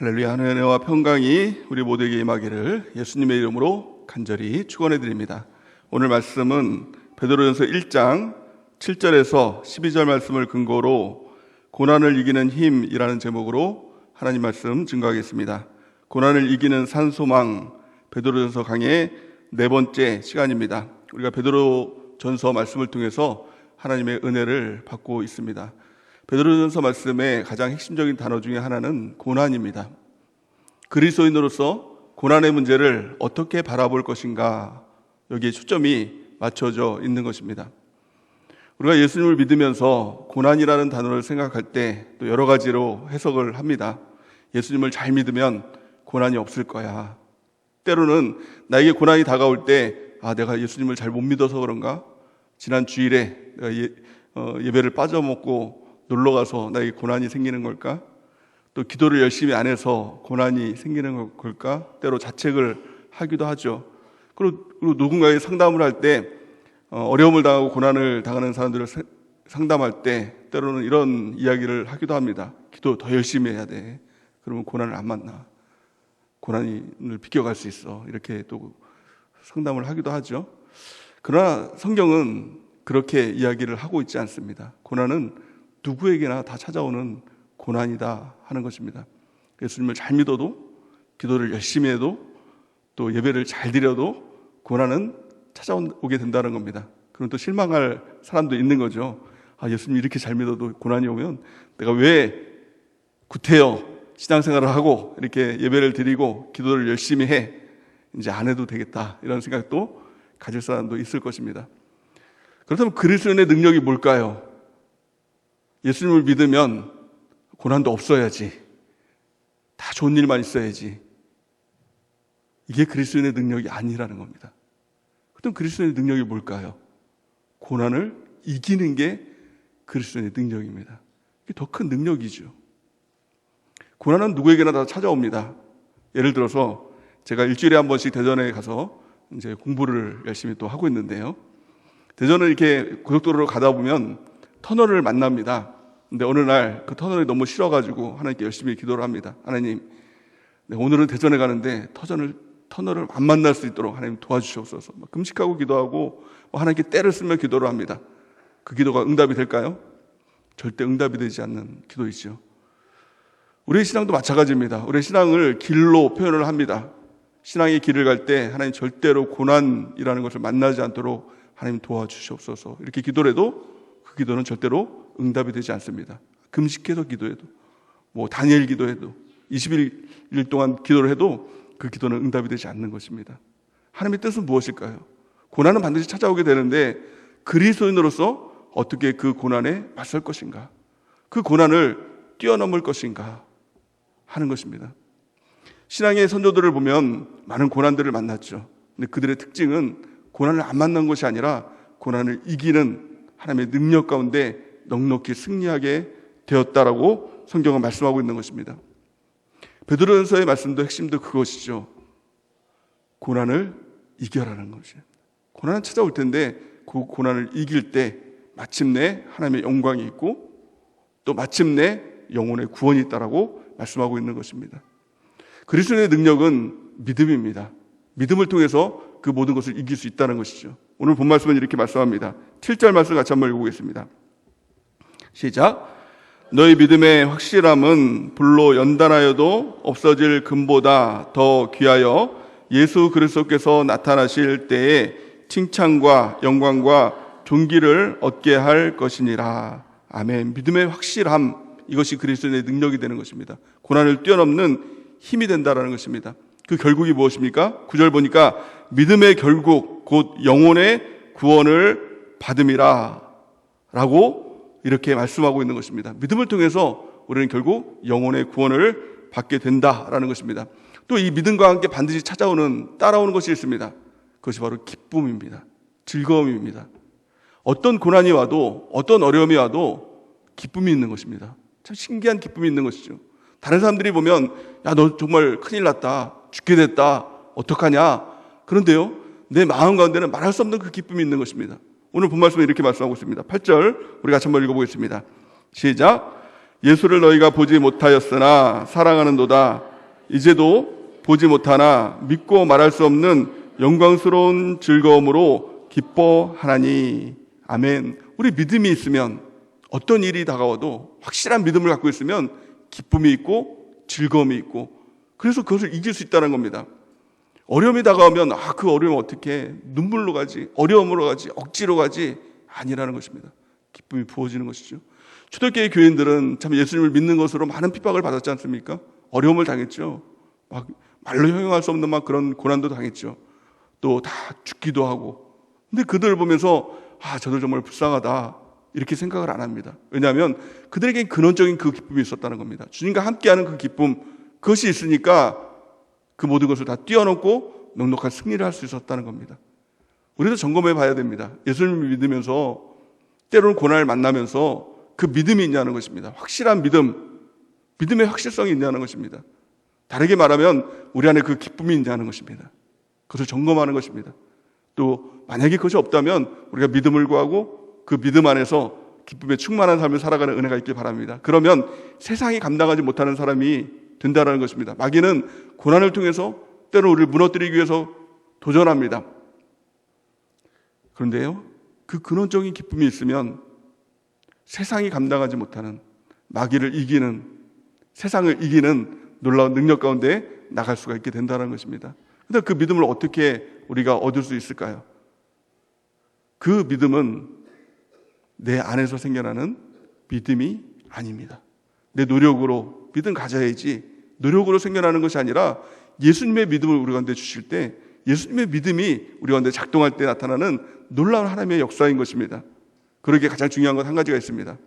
할렐루야. 하나님의 은혜와 평강이 우리 모두에게 임하기를 예수님의 이름으로 간절히 축원해 드립니다. 오늘 말씀은 베드로전서 1장 7절에서 12절 말씀을 근거로 고난을 이기는 힘이라는 제목으로 하나님 말씀 증거하겠습니다. 고난을 이기는 산소망, 베드로전서 강의 네 번째 시간입니다. 우리가 베드로전서 말씀을 통해서 하나님의 은혜를 받고 있습니다. 베드로전서 말씀의 가장 핵심적인 단어 중에 하나는 고난입니다. 그리스도인으로서 고난의 문제를 어떻게 바라볼 것인가, 여기에 초점이 맞춰져 있는 것입니다. 우리가 예수님을 믿으면서 고난이라는 단어를 생각할 때 또 여러 가지로 해석을 합니다. 예수님을 잘 믿으면 고난이 없을 거야. 때로는 나에게 고난이 다가올 때 내가 예수님을 잘 못 믿어서 그런가? 지난 주일에 내가 예배를 빠져먹고 놀러가서 나에게 고난이 생기는 걸까? 또 기도를 열심히 안 해서 고난이 생기는 걸까? 때로 자책을 하기도 하죠. 그리고 누군가에게 상담을 할 때 어려움을 당하고 고난을 당하는 사람들을 상담할 때 때로는 이런 이야기를 하기도 합니다. 기도 더 열심히 해야 돼. 그러면 고난을 안 만나. 고난을 비껴갈 수 있어. 이렇게 또 상담을 하기도 하죠. 그러나 성경은 그렇게 이야기를 하고 있지 않습니다. 고난은 누구에게나 다 찾아오는 고난이다 하는 것입니다. 예수님을 잘 믿어도, 기도를 열심히 해도, 또 예배를 잘 드려도 고난은 찾아오게 된다는 겁니다. 그럼 또 실망할 사람도 있는 거죠. 예수님 이렇게 잘 믿어도 고난이 오면 내가 왜 구태여 신앙생활을 하고 이렇게 예배를 드리고 기도를 열심히 해, 이제 안 해도 되겠다, 이런 생각도 가질 사람도 있을 것입니다. 그렇다면 그리스도인의 능력이 뭘까요? 예수님을 믿으면 고난도 없어야지, 다 좋은 일만 있어야지, 이게 그리스도인의 능력이 아니라는 겁니다. 그럼 그리스도인의 능력이 뭘까요? 고난을 이기는 게 그리스도인의 능력입니다. 이게 더 큰 능력이죠. 고난은 누구에게나 다 찾아옵니다. 예를 들어서 제가 일주일에 한 번씩 대전에 가서 이제 공부를 열심히 또 하고 있는데요. 대전을 이렇게 고속도로로 가다 보면 터널을 만납니다. 근데 어느 날 그 터널이 너무 싫어가지고 하나님께 열심히 기도를 합니다. 하나님, 오늘은 대전에 가는데 터널을 안 만날 수 있도록 하나님 도와주시옵소서. 금식하고 기도하고 하나님께 때를 쓰며 기도를 합니다. 그 기도가 응답이 될까요? 절대 응답이 되지 않는 기도이죠. 우리의 신앙도 마찬가지입니다. 우리의 신앙을 길로 표현을 합니다. 신앙의 길을 갈 때 하나님 절대로 고난이라는 것을 만나지 않도록 하나님 도와주시옵소서. 이렇게 기도를 해도 그 기도는 절대로 응답이 되지 않습니다. 금식해서 기도해도, 다니엘 기도해도, 21일 동안 기도를 해도 그 기도는 응답이 되지 않는 것입니다. 하나님의 뜻은 무엇일까요? 고난은 반드시 찾아오게 되는데 그리스도인으로서 어떻게 그 고난에 맞설 것인가, 그 고난을 뛰어넘을 것인가 하는 것입니다. 신앙의 선조들을 보면 많은 고난들을 만났죠. 근데 그들의 특징은 고난을 안 만난 것이 아니라 고난을 이기는 하나님의 능력 가운데 넉넉히 승리하게 되었다라고 성경은 말씀하고 있는 것입니다. 베드로전서의 말씀도 핵심도 그것이죠. 고난을 이겨라는 것이에요. 고난은 찾아올 텐데 그 고난을 이길 때 마침내 하나님의 영광이 있고 또 마침내 영혼의 구원이 있다라고 말씀하고 있는 것입니다. 그리스도의 능력은 믿음입니다. 믿음을 통해서 그 모든 것을 이길 수 있다는 것이죠. 오늘 본 말씀은 이렇게 말씀합니다. 7절 말씀 같이 한번 읽어보겠습니다. 시작. 너희 믿음의 확실함은 불로 연단하여도 없어질 금보다 더 귀하여 예수 그리스도께서 나타나실 때에 칭찬과 영광과 존귀를 얻게 할 것이니라. 아멘. 믿음의 확실함, 이것이 그리스도의 능력이 되는 것입니다. 고난을 뛰어넘는 힘이 된다는 것입니다. 그 결국이 무엇입니까? 9절 보니까 믿음의 결국 곧 영혼의 구원을 받음이라 라고 이렇게 말씀하고 있는 것입니다. 믿음을 통해서 우리는 결국 영혼의 구원을 받게 된다라는 것입니다. 또 이 믿음과 함께 반드시 따라오는 것이 있습니다. 그것이 바로 기쁨입니다. 즐거움입니다. 어떤 고난이 와도, 어떤 어려움이 와도 기쁨이 있는 것입니다. 참 신기한 기쁨이 있는 것이죠. 다른 사람들이 보면 너 정말 큰일 났다, 죽게 됐다, 어떡하냐. 그런데요, 내 마음 가운데는 말할 수 없는 그 기쁨이 있는 것입니다. 오늘 본 말씀은 이렇게 말씀하고 있습니다. 8절 우리 같이 한번 읽어보겠습니다. 시작. 예수를 너희가 보지 못하였으나 사랑하는도다. 이제도 보지 못하나 믿고 말할 수 없는 영광스러운 즐거움으로 기뻐하나니. 아멘. 우리 믿음이 있으면 어떤 일이 다가와도 확실한 믿음을 갖고 있으면 기쁨이 있고 즐거움이 있고, 그래서 그것을 이길 수 있다는 겁니다. 어려움이 다가오면 그 어려움 어떻게 눈물로 가지, 어려움으로 가지, 억지로 가지, 아니라는 것입니다. 기쁨이 부어지는 것이죠. 초대교회 교인들은 참 예수님을 믿는 것으로 많은 핍박을 받았지 않습니까? 어려움을 당했죠. 막 말로 형용할 수 없는 막 그런 고난도 당했죠. 또 다 죽기도 하고. 근데 그들을 보면서 저들 정말 불쌍하다 이렇게 생각을 안 합니다. 왜냐하면 그들에겐 근원적인 그 기쁨이 있었다는 겁니다. 주님과 함께하는 그 기쁨, 그것이 있으니까 그 모든 것을 다 뛰어넘고 넉넉한 승리를 할 수 있었다는 겁니다. 우리도 점검해 봐야 됩니다. 예수님을 믿으면서 때로는 고난을 만나면서 그 믿음이 있냐는 것입니다. 확실한 믿음, 믿음의 확실성이 있냐는 것입니다. 다르게 말하면 우리 안에 그 기쁨이 있냐는 것입니다. 그것을 점검하는 것입니다. 또 만약에 그것이 없다면 우리가 믿음을 구하고 그 믿음 안에서 기쁨에 충만한 삶을 살아가는 은혜가 있길 바랍니다. 그러면 세상이 감당하지 못하는 사람이 된다는 것입니다. 마귀는 고난을 통해서 때로 우리를 무너뜨리기 위해서 도전합니다. 그런데요, 그 근원적인 기쁨이 있으면 세상이 감당하지 못하는, 마귀를 이기는, 세상을 이기는 놀라운 능력 가운데 나갈 수가 있게 된다는 것입니다. 그런데 그 믿음을 어떻게 우리가 얻을 수 있을까요? 그 믿음은 내 안에서 생겨나는 믿음이 아닙니다. 내 노력으로 믿음 가져야지, 노력으로 생겨나는 것이 아니라 예수님의 믿음을 우리 가운데 주실 때, 예수님의 믿음이 우리 가운데 작동할 때 나타나는 놀라운 하나님의 역사인 것입니다. 그러기에 가장 중요한 건 한 가지가 있습니다.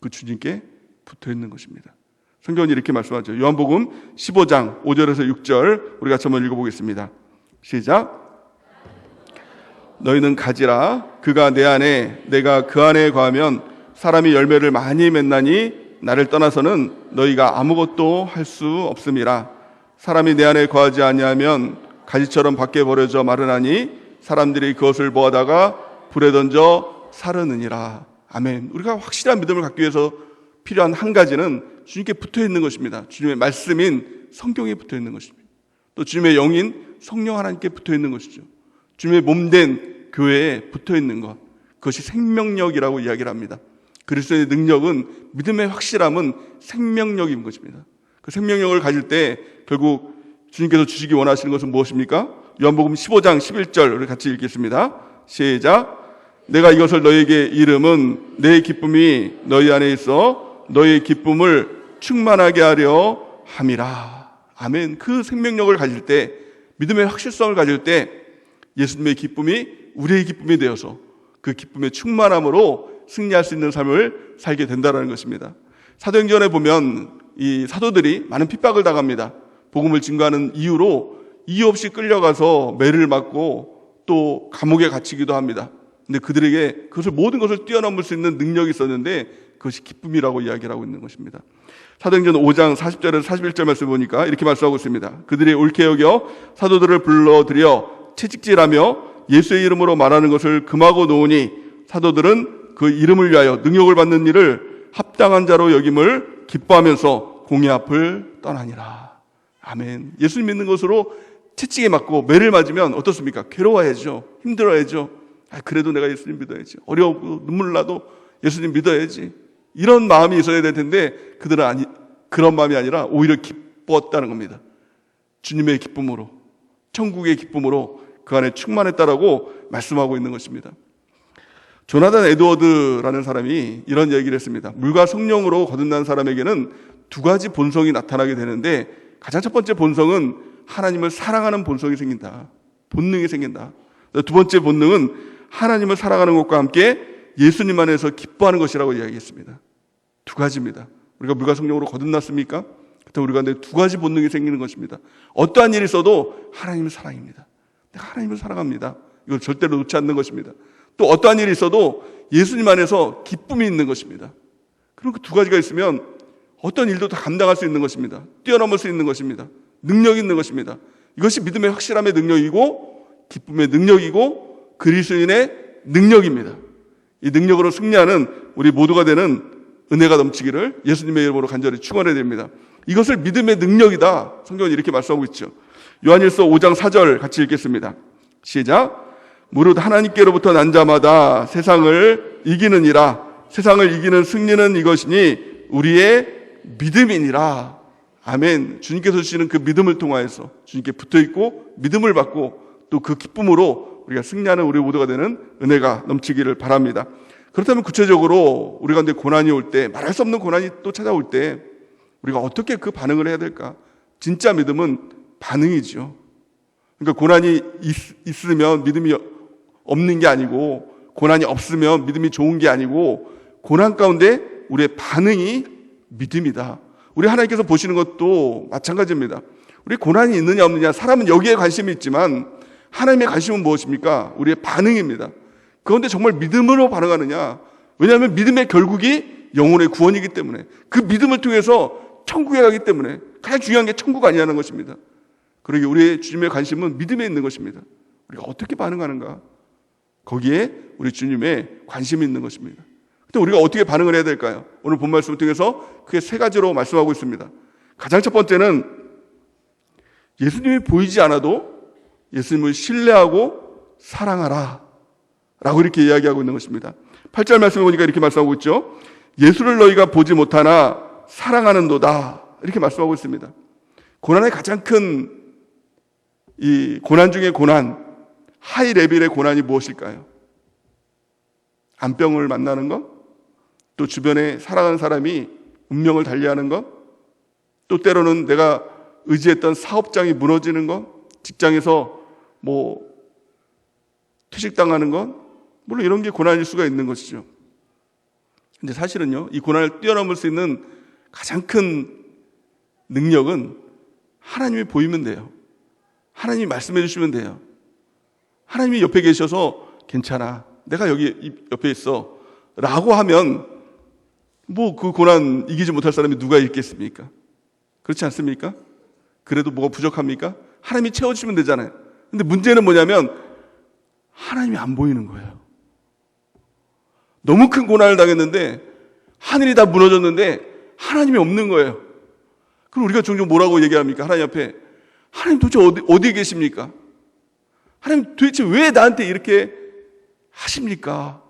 그 주님께 붙어있는 것입니다. 성경은 이렇게 말씀하죠. 요한복음 15장 5절에서 6절 우리 같이 한번 읽어보겠습니다. 시작. 너희는 가지라. 그가 내 안에, 내가 그 안에 거하면 사람이 열매를 많이 맺나니 나를 떠나서는 너희가 아무것도 할 수 없음이라. 사람이 내 안에 거하지 아니하면 가지처럼 밖에 버려져 마르나니 사람들이 그것을 모아다가 불에 던져 사르느니라. 아멘. 우리가 확실한 믿음을 갖기 위해서 필요한 한 가지는 주님께 붙어있는 것입니다. 주님의 말씀인 성경에 붙어있는 것입니다. 또 주님의 영인 성령 하나님께 붙어있는 것이죠. 주님의 몸된 교회에 붙어있는 것, 그것이 생명력이라고 이야기를 합니다. 그리스도의 능력은, 믿음의 확실함은 생명력인 것입니다. 그 생명력을 가질 때 결국 주님께서 주시기 원하시는 것은 무엇입니까? 요한복음 15장 11절 우리 같이 읽겠습니다. 시작. 내가 이것을 너희에게 이름은 내 기쁨이 너희 안에 있어 너희의 기쁨을 충만하게 하려 함이라. 아멘. 그 생명력을 가질 때, 믿음의 확실성을 가질 때 예수님의 기쁨이 우리의 기쁨이 되어서 그 기쁨의 충만함으로 승리할 수 있는 삶을 살게 된다는 것입니다. 사도행전에 보면 이 사도들이 많은 핍박을 당합니다. 복음을 증거하는 이유로 이유 없이 끌려가서 매를 맞고 또 감옥에 갇히기도 합니다. 근데 그들에게 그것을, 모든 것을 뛰어넘을 수 있는 능력이 있었는데 그것이 기쁨이라고 이야기를 하고 있는 것입니다. 사도행전 5장 40절에서 41절 말씀 보니까 이렇게 말씀하고 있습니다. 그들이 옳게 여겨 사도들을 불러들여 채찍질하며 예수의 이름으로 말하는 것을 금하고 놓으니 사도들은 그 이름을 위하여 능력을 받는 일을 합당한 자로 여김을 기뻐하면서 공의 앞을 떠나니라. 아멘. 예수님 믿는 것으로 채찍에 맞고 매를 맞으면 어떻습니까? 괴로워야죠. 힘들어야죠. 그래도 내가 예수님 믿어야지. 어려우고 눈물 나도 예수님 믿어야지. 이런 마음이 있어야 될 텐데 그들은 그런 마음이 아니라 오히려 기뻤다는 겁니다. 주님의 기쁨으로, 천국의 기쁨으로 그 안에 충만했다라고 말씀하고 있는 것입니다. 조나단 에드워드라는 사람이 이런 얘기를 했습니다. 물과 성령으로 거듭난 사람에게는 두 가지 본성이 나타나게 되는데 가장 첫 번째 본성은 하나님을 사랑하는 본성이 생긴다. 본능이 생긴다. 두 번째 본능은 하나님을 사랑하는 것과 함께 예수님 안에서 기뻐하는 것이라고 이야기했습니다. 두 가지입니다. 우리가 물과 성령으로 거듭났습니까? 그때 우리 가운데 두 가지 본능이 생기는 것입니다. 어떠한 일이 있어도 하나님을 사랑합니다. 내가 하나님을 사랑합니다. 이걸 절대로 놓지 않는 것입니다. 또 어떠한 일이 있어도 예수님 안에서 기쁨이 있는 것입니다. 그럼 그 두 가지가 있으면 어떤 일도 다 감당할 수 있는 것입니다. 뛰어넘을 수 있는 것입니다. 능력이 있는 것입니다. 이것이 믿음의 확실함의 능력이고 기쁨의 능력이고 그리스도인의 능력입니다. 이 능력으로 승리하는 우리 모두가 되는 은혜가 넘치기를 예수님의 이름으로 간절히 축원해야 됩니다. 이것을 믿음의 능력이다. 성경은 이렇게 말씀하고 있죠. 요한일서 5장 4절 같이 읽겠습니다. 시작. 무릇 하나님께로부터 난 자마다 세상을 이기느니라. 세상을 이기는 승리는 이것이니 우리의 믿음이니라. 아멘. 주님께서 주시는 그 믿음을 통하여서 주님께 붙어있고 믿음을 받고 또 그 기쁨으로 우리가 승리하는 우리 모두가 되는 은혜가 넘치기를 바랍니다. 그렇다면 구체적으로 우리 가운데 고난이 올 때, 말할 수 없는 고난이 또 찾아올 때 우리가 어떻게 그 반응을 해야 될까? 진짜 믿음은 반응이죠. 그러니까 고난이 있으면 믿음이 없는 게 아니고, 고난이 없으면 믿음이 좋은 게 아니고, 고난 가운데 우리의 반응이 믿음이다. 우리 하나님께서 보시는 것도 마찬가지입니다. 우리 고난이 있느냐 없느냐, 사람은 여기에 관심이 있지만 하나님의 관심은 무엇입니까? 우리의 반응입니다. 그런데 정말 믿음으로 반응하느냐? 왜냐하면 믿음의 결국이 영혼의 구원이기 때문에, 그 믿음을 통해서 천국에 가기 때문에 가장 중요한 게 천국 아니라는 것입니다. 그러기에 우리의 주님의 관심은 믿음에 있는 것입니다. 우리가 어떻게 반응하는가? 거기에 우리 주님의 관심이 있는 것입니다. 근데 우리가 어떻게 반응을 해야 될까요? 오늘 본 말씀을 통해서 크게 세 가지로 말씀하고 있습니다. 가장 첫 번째는 예수님이 보이지 않아도 예수님을 신뢰하고 사랑하라 라고 이렇게 이야기하고 있는 것입니다. 8절 말씀을 보니까 이렇게 말씀하고 있죠. 예수를 너희가 보지 못하나 사랑하는도다 이렇게 말씀하고 있습니다. 고난의 가장 큰 이 고난 중의 고난, 하이 레벨의 고난이 무엇일까요? 암병을 만나는 것, 또 주변에 사랑하는 사람이 운명을 달리하는 것, 또 때로는 내가 의지했던 사업장이 무너지는 것, 직장에서 퇴직당하는 것, 물론 이런 게 고난일 수가 있는 것이죠. 근데 사실은요, 이 고난을 뛰어넘을 수 있는 가장 큰 능력은 하나님이 보이면 돼요. 하나님이 말씀해 주시면 돼요. 하나님이 옆에 계셔서 괜찮아, 내가 여기 옆에 있어 라고 하면 그 고난 이기지 못할 사람이 누가 있겠습니까? 그렇지 않습니까? 그래도 뭐가 부족합니까? 하나님이 채워주시면 되잖아요. 근데 문제는 뭐냐면 하나님이 안 보이는 거예요. 너무 큰 고난을 당했는데 하늘이 다 무너졌는데 하나님이 없는 거예요. 그럼 우리가 종종 뭐라고 얘기합니까? 하나님 앞에, 하나님 도대체 어디에 계십니까? 하나님 도대체 왜 나한테 이렇게 하십니까?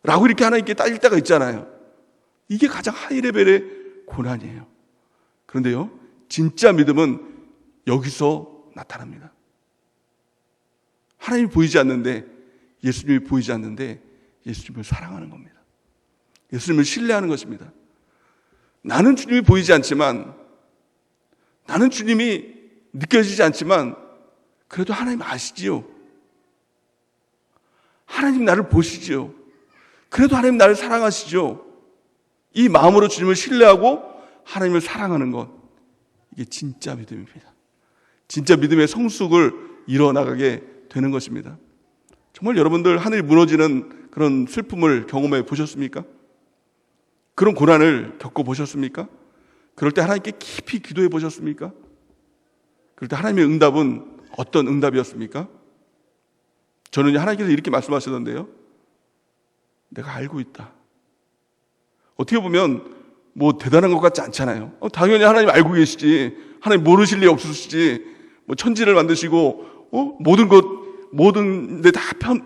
라고 이렇게 하나님께 따질 때가 있잖아요. 이게 가장 하이 레벨의 고난이에요. 그런데요, 진짜 믿음은 여기서 나타납니다. 하나님이 보이지 않는데, 예수님이 보이지 않는데 예수님을 사랑하는 겁니다. 예수님을 신뢰하는 것입니다. 나는 주님이 보이지 않지만, 나는 주님이 느껴지지 않지만 그래도 하나님 아시지요. 하나님 나를 보시지요. 그래도 하나님 나를 사랑하시죠. 이 마음으로 주님을 신뢰하고 하나님을 사랑하는 것, 이게 진짜 믿음입니다. 진짜 믿음의 성숙을 이뤄나가게 되는 것입니다. 정말 여러분들 하늘이 무너지는 그런 슬픔을 경험해 보셨습니까? 그런 고난을 겪어보셨습니까? 그럴 때 하나님께 깊이 기도해 보셨습니까? 그럴 때 하나님의 응답은 어떤 응답이었습니까? 저는 하나님께서 이렇게 말씀하시던데요, 내가 알고 있다. 어떻게 보면 대단한 것 같지 않잖아요. 당연히 하나님 알고 계시지. 하나님 모르실 리 없으시지. 천지를 만드시고 모든 데 다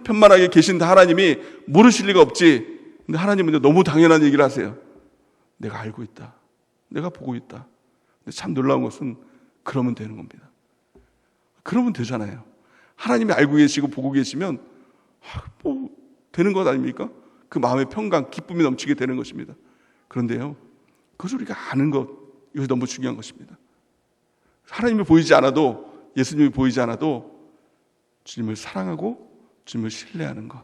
편만하게 계신 하나님이 모르실 리가 없지. 근데 하나님은 너무 당연한 얘기를 하세요. 내가 알고 있다. 내가 보고 있다. 근데 참 놀라운 것은 그러면 되는 겁니다. 그러면 되잖아요. 하나님이 알고 계시고 보고 계시면 되는 것 아닙니까? 그 마음의 평강, 기쁨이 넘치게 되는 것입니다. 그런데요, 그것을 우리가 아는 것, 이것이 너무 중요한 것입니다. 하나님이 보이지 않아도, 예수님이 보이지 않아도 주님을 사랑하고 주님을 신뢰하는 것,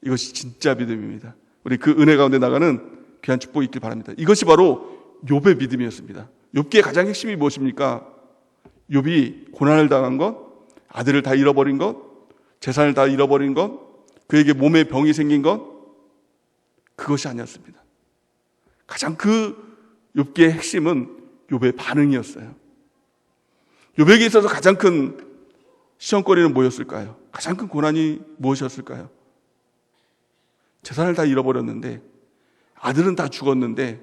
이것이 진짜 믿음입니다. 우리 그 은혜 가운데 나가는 귀한 축복이 있길 바랍니다. 이것이 바로 욥의 믿음이었습니다. 욥기의 가장 핵심이 무엇입니까? 욥이 고난을 당한 것, 아들을 다 잃어버린 것, 재산을 다 잃어버린 것, 그에게 몸에 병이 생긴 것, 그것이 아니었습니다. 가장 그 욥기의 핵심은 욥의 반응이었어요. 욥에게 있어서 가장 큰 시험거리는 뭐였을까요? 가장 큰 고난이 무엇이었을까요? 재산을 다 잃어버렸는데, 아들은 다 죽었는데,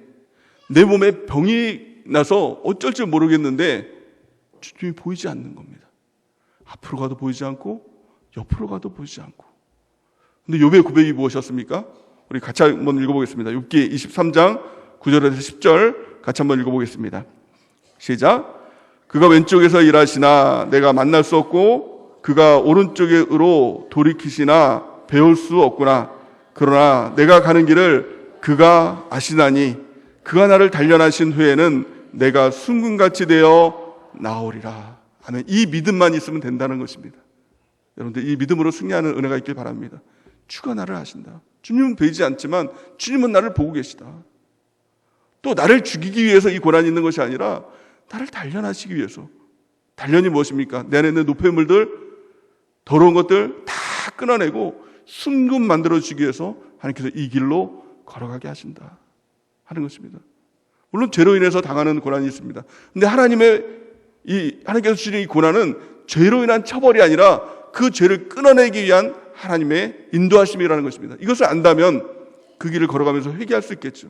내 몸에 병이 나서 어쩔 줄 모르겠는데 주님이 보이지 않는 겁니다. 앞으로 가도 보이지 않고 옆으로 가도 보이지 않고. 근데 욥의 고백이 무엇이었습니까? 우리 같이 한번 읽어보겠습니다. 욥기 23장 9절에서 10절 같이 한번 읽어보겠습니다. 시작. 그가 왼쪽에서 일하시나 내가 만날 수 없고 그가 오른쪽으로 돌이키시나 배울 수 없구나. 그러나 내가 가는 길을 그가 아시나니 그가 나를 단련하신 후에는 내가 순금같이 되어 나오리라. 아멘. 이 믿음만 있으면 된다는 것입니다. 여러분들 이 믿음으로 승리하는 은혜가 있길 바랍니다. 주가 나를 아신다. 주님은 보이지 않지만 주님은 나를 보고 계시다. 또 나를 죽이기 위해서 이 고난이 있는 것이 아니라 나를 단련하시기 위해서. 단련이 무엇입니까? 내 안에 있는 노폐물들, 더러운 것들 다 끊어내고 순금 만들어주기 위해서 하나님께서 이 길로 걸어가게 하신다 하는 것입니다. 물론 죄로 인해서 당하는 고난이 있습니다. 근데 하나님께서 주시는 이 고난은 죄로 인한 처벌이 아니라 그 죄를 끊어내기 위한 하나님의 인도하심이라는 것입니다. 이것을 안다면 그 길을 걸어가면서 회개할 수 있겠죠.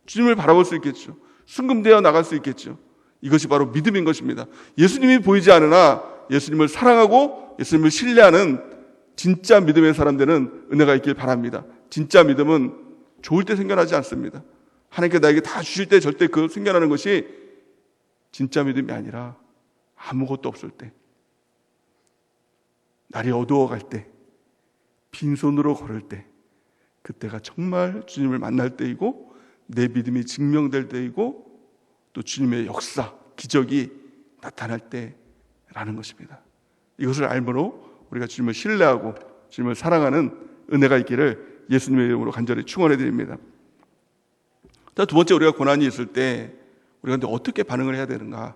주님을 바라볼 수 있겠죠. 순금되어 나갈 수 있겠죠. 이것이 바로 믿음인 것입니다. 예수님이 보이지 않으나 예수님을 사랑하고 예수님을 신뢰하는 진짜 믿음의 사람들은 은혜가 있길 바랍니다. 진짜 믿음은 좋을 때 생겨나지 않습니다. 하나님께 나에게 다 주실 때 절대 그 생겨나는 것이 진짜 믿음이 아니라 아무것도 없을 때, 날이 어두워갈 때, 빈손으로 걸을 때, 그때가 정말 주님을 만날 때이고 내 믿음이 증명될 때이고 또 주님의 역사, 기적이 나타날 때라는 것입니다. 이것을 알므로 우리가 주님을 신뢰하고 주님을 사랑하는 은혜가 있기를 예수님의 이름으로 간절히 축원해 드립니다. 두 번째, 우리가 고난이 있을 때 우리가 근데 어떻게 반응을 해야 되는가?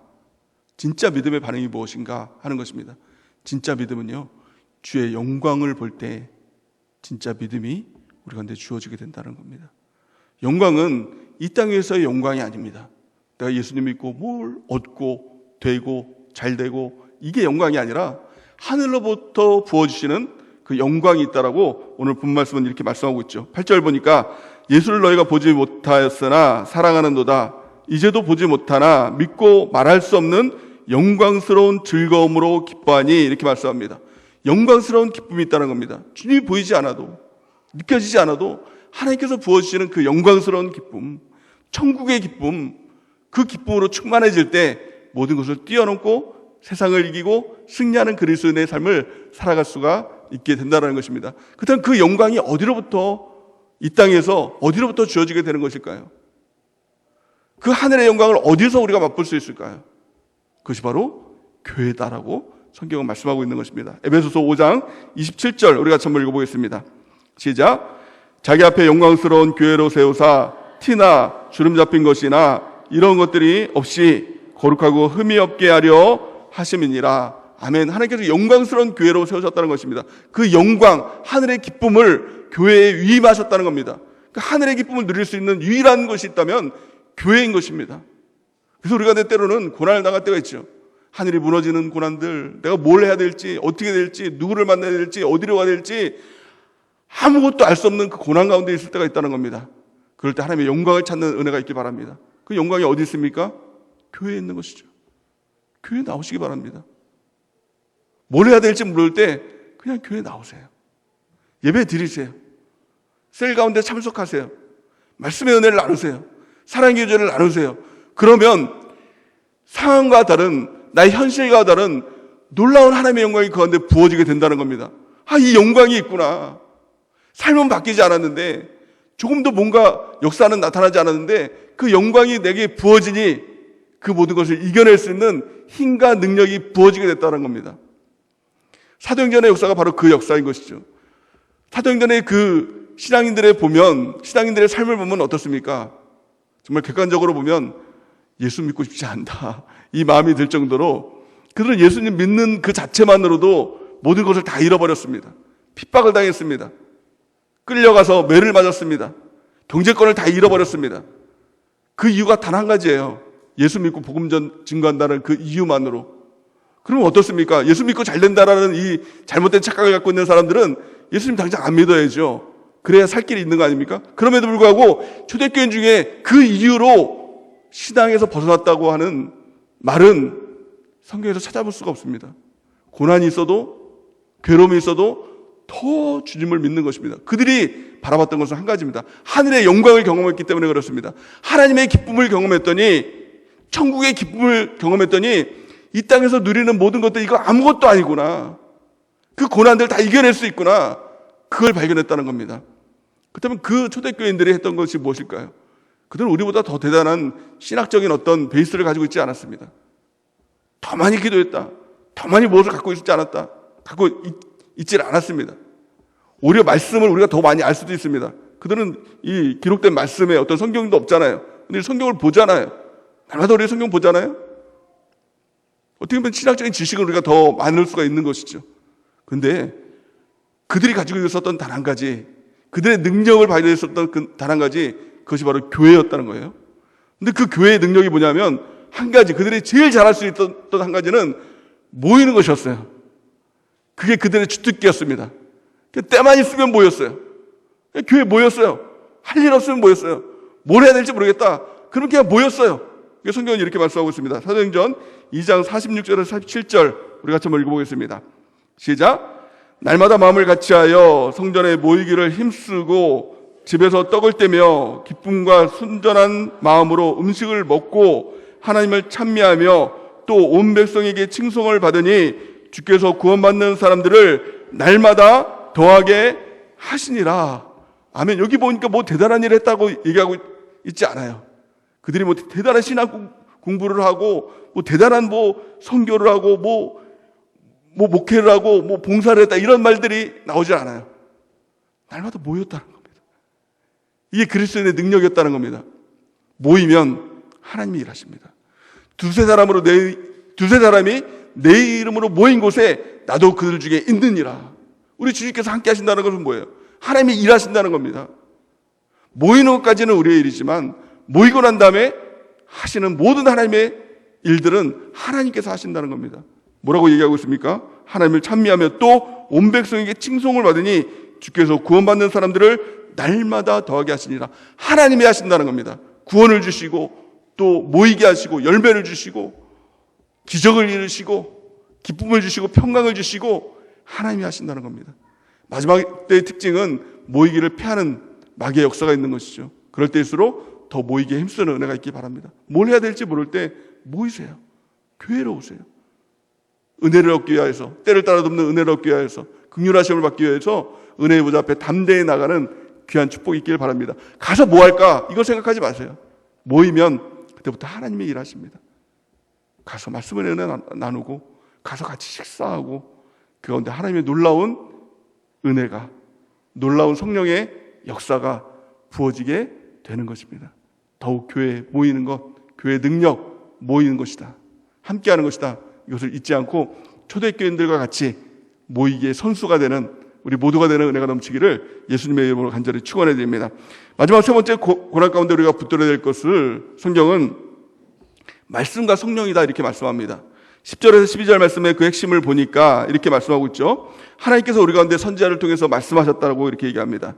진짜 믿음의 반응이 무엇인가 하는 것입니다. 진짜 믿음은요, 주의 영광을 볼 때 진짜 믿음이 우리 가운데 주어지게 된다는 겁니다. 영광은 이 땅 위에서의 영광이 아닙니다. 내가 예수님 믿고 뭘 얻고 되고 잘 되고 이게 영광이 아니라 하늘로부터 부어주시는 그 영광이 있다라고 오늘 본 말씀은 이렇게 말씀하고 있죠. 8절 보니까 예수를 너희가 보지 못하였으나 사랑하는도다. 이제도 보지 못하나 믿고 말할 수 없는 영광스러운 즐거움으로 기뻐하니 이렇게 말씀합니다. 영광스러운 기쁨이 있다는 겁니다. 주님이 보이지 않아도 느껴지지 않아도 하나님께서 부어주시는 그 영광스러운 기쁨, 천국의 기쁨, 그 기쁨으로 충만해질 때 모든 것을 뛰어넘고 세상을 이기고 승리하는 그리스도인의 삶을 살아갈 수가 있게 된다는 것입니다. 그렇다면 그 영광이 어디로부터, 이 땅에서 어디로부터 주어지게 되는 것일까요? 그 하늘의 영광을 어디서 우리가 맛볼 수 있을까요? 그것이 바로 교회다라고 성경은 말씀하고 있는 것입니다. 에베소서 5장 27절 우리가 한번 읽어보겠습니다. 시작. 자기 앞에 영광스러운 교회로 세우사 티나 주름 잡힌 것이나 이런 것들이 없이 거룩하고 흠이 없게 하려 하심이니라. 아멘. 하나님께서 영광스러운 교회로 세우셨다는 것입니다. 그 영광, 하늘의 기쁨을 교회에 위임하셨다는 겁니다. 그 하늘의 기쁨을 누릴 수 있는 유일한 것이 있다면 교회인 것입니다. 그래서 우리가 때로는 고난을 당할 때가 있죠. 하늘이 무너지는 고난들, 내가 뭘 해야 될지, 어떻게 될지, 누구를 만나야 될지, 어디로 가야 될지 아무것도 알 수 없는 그 고난 가운데 있을 때가 있다는 겁니다. 그럴 때 하나님의 영광을 찾는 은혜가 있기 바랍니다. 그 영광이 어디 있습니까? 교회에 있는 것이죠. 교회에 나오시기 바랍니다. 뭘 해야 될지 모를 때 그냥 교회에 나오세요. 예배 드리세요. 셀 가운데 참석하세요. 말씀의 은혜를 나누세요. 사랑의 교제를 나누세요. 그러면 상황과 다른, 나의 현실과 다른 놀라운 하나님의 영광이 그 가운데 부어지게 된다는 겁니다. 아, 이 영광이 있구나. 삶은 바뀌지 않았는데, 조금도 뭔가 역사는 나타나지 않았는데 그 영광이 내게 부어지니 그 모든 것을 이겨낼 수 있는 힘과 능력이 부어지게 됐다는 겁니다. 사도행전의 역사가 바로 그 역사인 것이죠. 사도행전의 그 신앙인들의 삶을 보면 어떻습니까? 정말 객관적으로 보면 예수 믿고 싶지 않다, 이 마음이 들 정도로 그들은 예수님 믿는 그 자체만으로도 모든 것을 다 잃어버렸습니다. 핍박을 당했습니다. 끌려가서 매를 맞았습니다. 경제권을 다 잃어버렸습니다. 그 이유가 단 한 가지예요. 예수 믿고 복음 증거한다는 그 이유만으로. 그러면 어떻습니까? 예수 믿고 잘 된다라는 이 잘못된 착각을 갖고 있는 사람들은 예수님 당장 안 믿어야죠. 그래야 살 길이 있는 거 아닙니까? 그럼에도 불구하고 초대교인 중에 그 이유로 신앙에서 벗어났다고 하는 말은 성경에서 찾아볼 수가 없습니다. 고난이 있어도, 괴로움이 있어도 더 주님을 믿는 것입니다. 그들이 바라봤던 것은 한 가지입니다. 하늘의 영광을 경험했기 때문에 그렇습니다. 하나님의 기쁨을 경험했더니, 천국의 기쁨을 경험했더니 이 땅에서 누리는 모든 것들 이거 아무것도 아니구나. 그 고난들 다 이겨낼 수 있구나. 그걸 발견했다는 겁니다. 그렇다면 그 초대교인들이 했던 것이 무엇일까요? 그들은 우리보다 더 대단한 신학적인 어떤 베이스를 가지고 있지 않았습니다. 더 많이 기도했다. 더 많이 무엇을 갖고 있지 않았다. 갖고 있지 않았습니다. 오히려 말씀을 우리가 더 많이 알 수도 있습니다. 그들은 이 기록된 말씀에 어떤 성경도 없잖아요. 근데 성경을 보잖아요. 날마다 우리 성경 보잖아요. 어떻게 보면 신학적인 지식을 우리가 더 많을 수가 있는 것이죠. 근데 그들이 가지고 있었던 단 한 가지, 그들의 능력을 발휘했었던 그 단 한 가지, 그것이 바로 교회였다는 거예요. 근데 그 교회의 능력이 뭐냐면 한 가지, 그들이 제일 잘할 수 있었던 한 가지는 모이는 것이었어요. 그게 그들의 주특기였습니다. 때만 있으면 모였어요. 교회에 모였어요. 할 일 없으면 모였어요. 뭘 해야 될지 모르겠다. 그럼 그냥 모였어요. 성경은 이렇게 말씀하고 있습니다. 사도행전 2장 46절에서 47절 우리 같이 한번 읽어보겠습니다. 시작. 날마다 마음을 같이하여 성전에 모이기를 힘쓰고 집에서 떡을 떼며 기쁨과 순전한 마음으로 음식을 먹고 하나님을 찬미하며 또 온 백성에게 칭송을 받으니 주께서 구원받는 사람들을 날마다 더하게 하시니라. 아멘. 여기 보니까 뭐 대단한 일을 했다고 얘기하고 있지 않아요. 그들이 뭐 대단한 신학 공부를 하고 뭐 대단한 뭐 선교를 하고 뭐 목회를 하고 뭐 봉사를 했다 이런 말들이 나오지 않아요. 날마다 모였다는 겁니다. 이게 그리스도인의 능력이었다는 겁니다. 모이면 하나님이 일하십니다. 두세 사람이 내 이름으로 모인 곳에 나도 그들 중에 있느니라. 우리 주님께서 함께 하신다는 것은 뭐예요? 하나님이 일하신다는 겁니다. 모이는 것까지는 우리의 일이지만 모이고 난 다음에 하시는 모든 하나님의 일들은 하나님께서 하신다는 겁니다. 뭐라고 얘기하고 있습니까? 하나님을 찬미하며 또 온 백성에게 칭송을 받으니 주께서 구원받는 사람들을 날마다 더하게 하시니라. 하나님이 하신다는 겁니다. 구원을 주시고 또 모이게 하시고 열매를 주시고 기적을 이루시고 기쁨을 주시고 평강을 주시고 하나님이 하신다는 겁니다. 마지막 때의 특징은 모이기를 패하는 마귀의 역사가 있는 것이죠. 그럴 때일수록 더 모이기에 힘쓰는 은혜가 있기 바랍니다. 뭘 해야 될지 모를 때 모이세요. 교회로 오세요. 은혜를 얻기 위하여서, 때를 따라 돕는 은혜를 얻기 위하여서, 긍휼하심을 받기 위해서 은혜의 보좌 앞에 담대히 나가는 귀한 축복이 있길 바랍니다. 가서 뭐 할까? 이거 생각하지 마세요. 모이면 그때부터 하나님이 일하십니다. 가서 말씀을 은혜 나누고 가서 같이 식사하고 그 가운데 하나님의 놀라운 은혜가, 놀라운 성령의 역사가 부어지게 되는 것입니다. 더욱 교회에 모이는 것, 교회의 능력 모이는 것이다. 함께하는 것이다. 이것을 잊지 않고 초대교인들과 같이 모이기에 선수가 되는 우리 모두가 되는 은혜가 넘치기를 예수님의 이름으로 간절히 축원해 드립니다. 마지막 세 번째 고난 가운데 우리가 붙들어야 될 것을 성경은 말씀과 성령이다 이렇게 말씀합니다. 10절에서 12절 말씀의 그 핵심을 보니까 이렇게 말씀하고 있죠. 하나님께서 우리 가운데 선지자를 통해서 말씀하셨다고 이렇게 얘기합니다.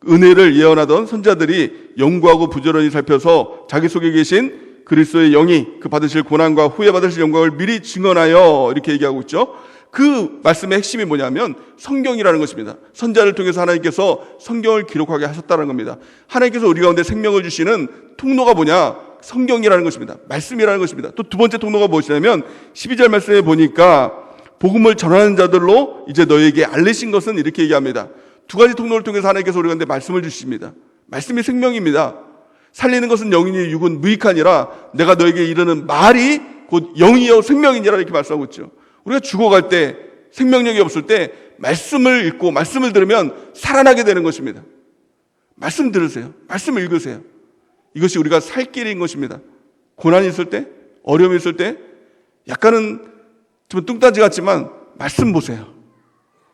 은혜를 예언하던 선지자들이 연구하고 부지런히 살펴서 자기 속에 계신 그리스도의 영이 그 받으실 고난과 후에 받으실 영광을 미리 증언하여 이렇게 얘기하고 있죠. 그 말씀의 핵심이 뭐냐면 성경이라는 것입니다. 선지자를 통해서 하나님께서 성경을 기록하게 하셨다는 겁니다. 하나님께서 우리 가운데 생명을 주시는 통로가 뭐냐? 성경이라는 것입니다. 말씀이라는 것입니다. 또 두 번째 통로가 무엇이냐면 12절 말씀에 보니까 복음을 전하는 자들로 이제 너에게 알리신 것은 이렇게 얘기합니다. 두 가지 통로를 통해서 하나님께서 우리 가운데 말씀을 주십니다. 말씀이 생명입니다. 살리는 것은 영이니 육은 무익하니라. 내가 너에게 이르는 말이 곧 영이요 생명이니라 이렇게 말씀하고 있죠. 우리가 죽어갈 때 생명력이 없을 때 말씀을 읽고 말씀을 들으면 살아나게 되는 것입니다. 말씀 들으세요. 말씀 읽으세요. 이것이 우리가 살 길인 것입니다. 고난이 있을 때, 어려움이 있을 때 약간은 좀 뚱딴지 같지만 말씀 보세요.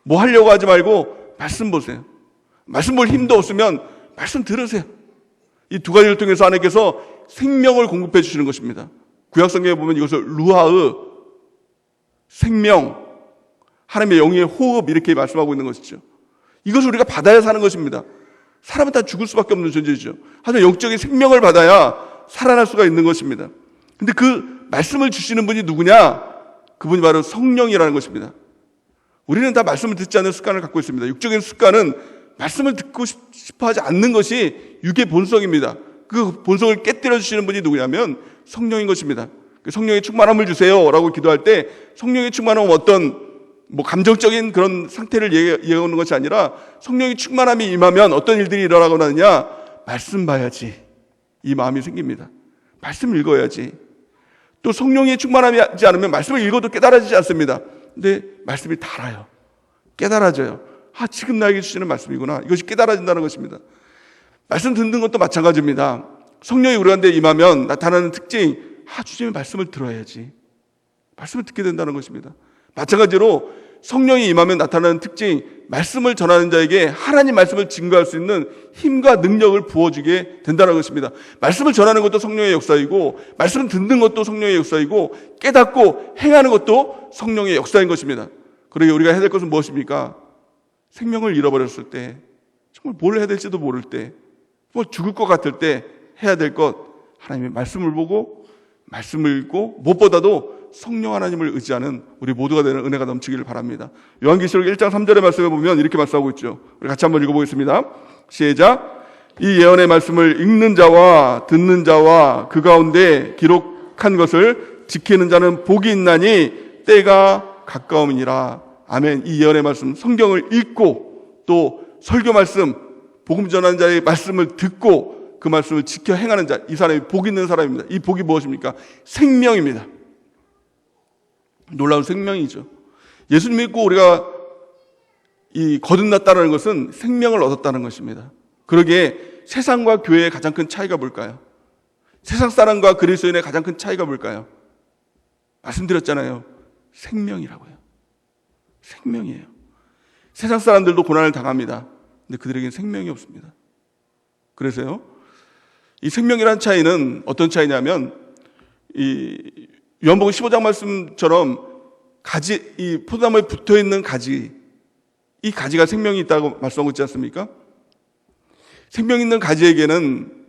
뭐 하려고 하지 말고 말씀 보세요. 말씀 볼 힘도 없으면 말씀 들으세요. 이 두 가지를 통해서 하나님께서 생명을 공급해 주시는 것입니다. 구약성경에 보면 이것을 루하의 생명, 하나님의 영의 호흡 이렇게 말씀하고 있는 것이죠. 이것을 우리가 받아야 사는 것입니다. 사람은 다 죽을 수밖에 없는 존재이죠. 하지만 영적인 생명을 받아야 살아날 수가 있는 것입니다. 근데 그 말씀을 주시는 분이 누구냐? 그분이 바로 성령이라는 것입니다. 우리는 다 말씀을 듣지 않는 습관을 갖고 있습니다. 육적인 습관은 말씀을 듣고 싶어 하지 않는 것이 육의 본성입니다. 그 본성을 깨뜨려 주시는 분이 누구냐면 성령인 것입니다. 성령의 충만함을 주세요 라고 기도할 때 성령의 충만함은 어떤 감정적인 그런 상태를 얘기하는 것이 아니라 성령의 충만함이 임하면 어떤 일들이 일어나고 나느냐? 말씀 봐야지 이 마음이 생깁니다. 말씀 읽어야지. 또 성령의 충만함이 하지 않으면 말씀을 읽어도 깨달아지지 않습니다. 근데 말씀이 달아요. 깨달아져요. 지금 나에게 주시는 말씀이구나. 이것이 깨달아진다는 것입니다. 말씀 듣는 것도 마찬가지입니다. 성령이 우리한테 임하면 나타나는 특징, 주님의 말씀을 들어야지. 말씀을 듣게 된다는 것입니다. 마찬가지로 성령이 임하면 나타나는 특징, 말씀을 전하는 자에게 하나님 말씀을 증거할 수 있는 힘과 능력을 부어주게 된다는 것입니다. 말씀을 전하는 것도 성령의 역사이고, 말씀을 듣는 것도 성령의 역사이고, 깨닫고 행하는 것도 성령의 역사인 것입니다. 그러게 우리가 해야 될 것은 무엇입니까? 생명을 잃어버렸을 때, 정말 뭘 해야 될지도 모를 때, 죽을 것 같을 때 해야 될 것, 하나님의 말씀을 보고 말씀을 읽고 무엇보다도 성령 하나님을 의지하는 우리 모두가 되는 은혜가 넘치기를 바랍니다. 요한계시록 1장 3절의 말씀을 보면 이렇게 말씀하고 있죠. 우리 같이 한번 읽어보겠습니다. 시작. 이 예언의 말씀을 읽는 자와 듣는 자와 그 가운데 기록한 것을 지키는 자는 복이 있나니 때가 가까움이니라. 아멘. 이 예언의 말씀, 성경을 읽고 또 설교 말씀, 복음 전하는 자의 말씀을 듣고 그 말씀을 지켜 행하는 자, 이 사람이 복 있는 사람입니다. 이 복이 무엇입니까? 생명입니다. 놀라운 생명이죠. 예수님 믿고 우리가 거듭났다는 것은 생명을 얻었다는 것입니다. 그러기에 세상과 교회의 가장 큰 차이가 뭘까요? 세상 사람과 그리스도인의 가장 큰 차이가 뭘까요? 말씀드렸잖아요. 생명이라고요. 생명이에요. 세상 사람들도 고난을 당합니다. 근데 그들에게는 생명이 없습니다. 그래서요, 이 생명이라는 차이는 어떤 차이냐면, 이 요한복음 15장 말씀처럼 이 포도나무에 붙어 있는 가지, 이 가지가 생명이 있다고 말씀하고 있지 않습니까? 생명 있는 가지에게는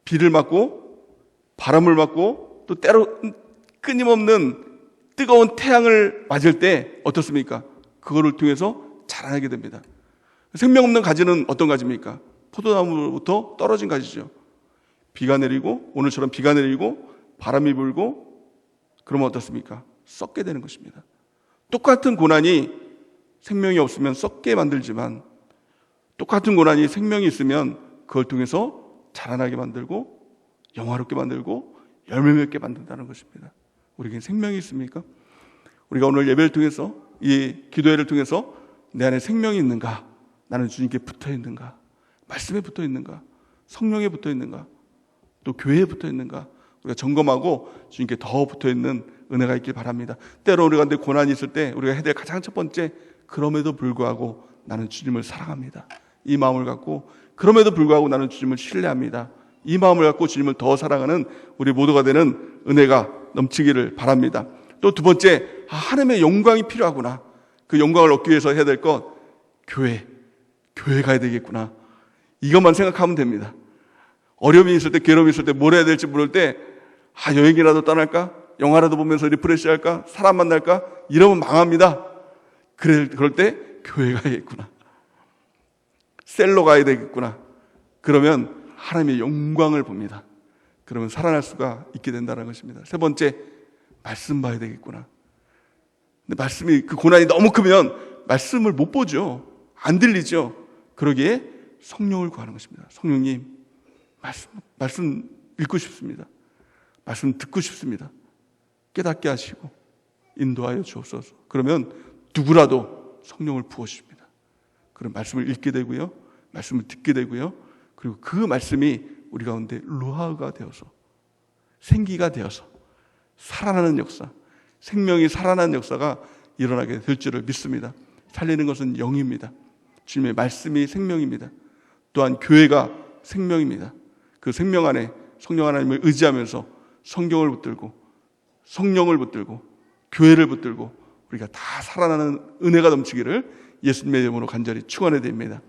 비를 맞고 바람을 맞고 또 때로 끊임없는 뜨거운 태양을 맞을 때 어떻습니까? 그거를 통해서 자라나게 됩니다. 생명 없는 가지는 어떤 가지입니까? 포도나무로부터 떨어진 가지죠. 비가 내리고, 오늘처럼 비가 내리고 바람이 불고 그러면 어떻습니까? 썩게 되는 것입니다. 똑같은 고난이 생명이 없으면 썩게 만들지만 똑같은 고난이 생명이 있으면 그걸 통해서 자라나게 만들고 영화롭게 만들고 열매 맺게 만든다는 것입니다. 우리에게 생명이 있습니까? 우리가 오늘 예배를 통해서, 이 기도회를 통해서 내 안에 생명이 있는가? 나는 주님께 붙어 있는가? 말씀에 붙어 있는가? 성령에 붙어 있는가? 또 교회에 붙어 있는가? 우리가 점검하고 주님께 더 붙어 있는 은혜가 있길 바랍니다. 때로 우리가 고난이 있을 때 우리가 해야 될 가장 첫 번째, 그럼에도 불구하고 나는 주님을 사랑합니다. 이 마음을 갖고, 그럼에도 불구하고 나는 주님을 신뢰합니다. 이 마음을 갖고 주님을 더 사랑하는 우리 모두가 되는 은혜가 넘치기를 바랍니다. 또 두 번째, 하나님의 영광이 필요하구나. 그 영광을 얻기 위해서 해야 될 것, 교회 가야 되겠구나. 이것만 생각하면 됩니다. 어려움이 있을 때, 괴로움이 있을 때 뭘 해야 될지 모를 때, 여행이라도 떠날까? 영화라도 보면서 리프레시 할까? 사람 만날까? 이러면 망합니다. 그럴 때 교회 가야겠구나. 셀로 가야 되겠구나. 그러면 하나님의 영광을 봅니다. 그러면 살아날 수가 있게 된다는 것입니다. 세 번째, 말씀 봐야 되겠구나. 근데 말씀이, 그 고난이 너무 크면 말씀을 못 보죠. 안 들리죠. 그러기에 성령을 구하는 것입니다. 성령님, 말씀 읽고 싶습니다. 말씀 듣고 싶습니다. 깨닫게 하시고 인도하여 주옵소서. 그러면 누구라도 성령을 부어주십니다. 그럼 말씀을 읽게 되고요, 말씀을 듣게 되고요, 그리고 그 말씀이 우리 가운데 루하가 되어서, 생기가 되어서 살아나는 역사, 생명이 살아나는 역사가 일어나게 될 줄을 믿습니다. 살리는 것은 영입니다. 주님의 말씀이 생명입니다. 또한 교회가 생명입니다. 그 생명 안에 성령 하나님을 의지하면서 성경을 붙들고, 성령을 붙들고, 교회를 붙들고 우리가 다 살아나는 은혜가 넘치기를 예수님의 이름으로 간절히 축원해 드립니다.